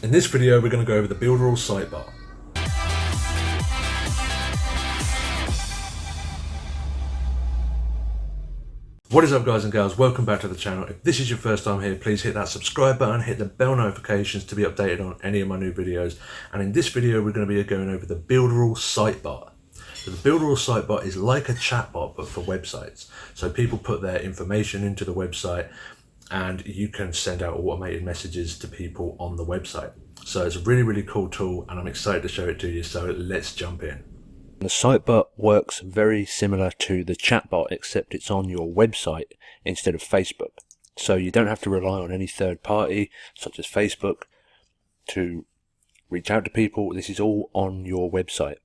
In this video, we're going to go over the Builderall Sitebot. What is up, guys and girls? Welcome back to the channel. If this is your first time here, please hit that subscribe button, hit the bell notifications to be updated on any of my new videos. And in this video, we're going to be going over the Builderall Sitebot. So the Builderall Sitebot is like a chatbot, but for websites. So people put their information into the website and you can send out automated messages to people on the website. So it's a really, really cool tool and I'm excited to show it to you. So let's jump in. The Sitebot works very similar to the chatbot, except it's on your website instead of Facebook. So you don't have to rely on any third party, such as Facebook, to reach out to people. This is all on your website.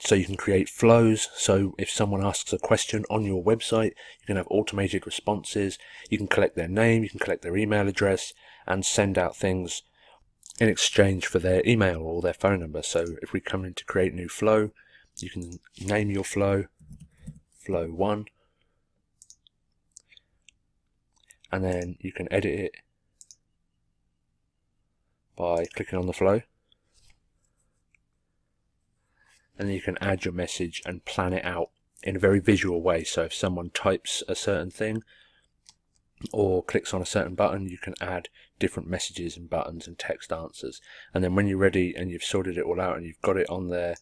So you can create flows. So if someone asks a question on your website, you can have automated responses. You can collect their name, you can collect their email address, and send out things in exchange for their email or their phone number. So if we come in to create a new flow, you can name your flow, flow 1, and then you can edit it by clicking on the flow, and then you can add your message and plan it out in a very visual way. So if someone types a certain thing or clicks on a certain button, you can add different messages and buttons and text answers. And then when you're ready and you've sorted it all out and you've got it on there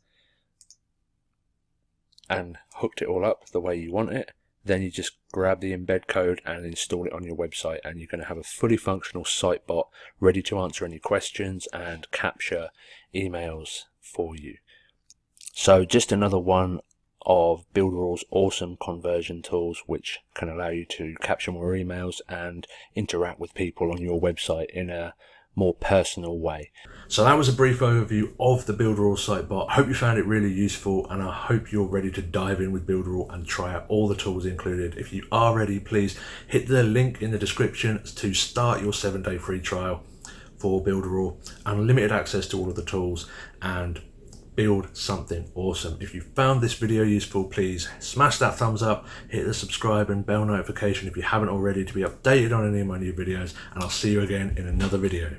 and hooked it all up the way you want it, then you just grab the embed code and install it on your website, and you're going to have a fully functional Sitebot ready to answer any questions and capture emails for you. So just another one of Builderall's awesome conversion tools, which can allow you to capture more emails and interact with people on your website in a more personal way. So that was a brief overview of the Builderall Sitebot. I hope you found it really useful and I hope you're ready to dive in with Builderall and try out all the tools included. If you are ready, please hit the link in the description to start your 7-day free trial for Builderall. Unlimited access to all of the tools and build something awesome. If you found this video useful, please smash that thumbs up, hit the subscribe and bell notification if you haven't already to be updated on any of my new videos, and I'll see you again in another video.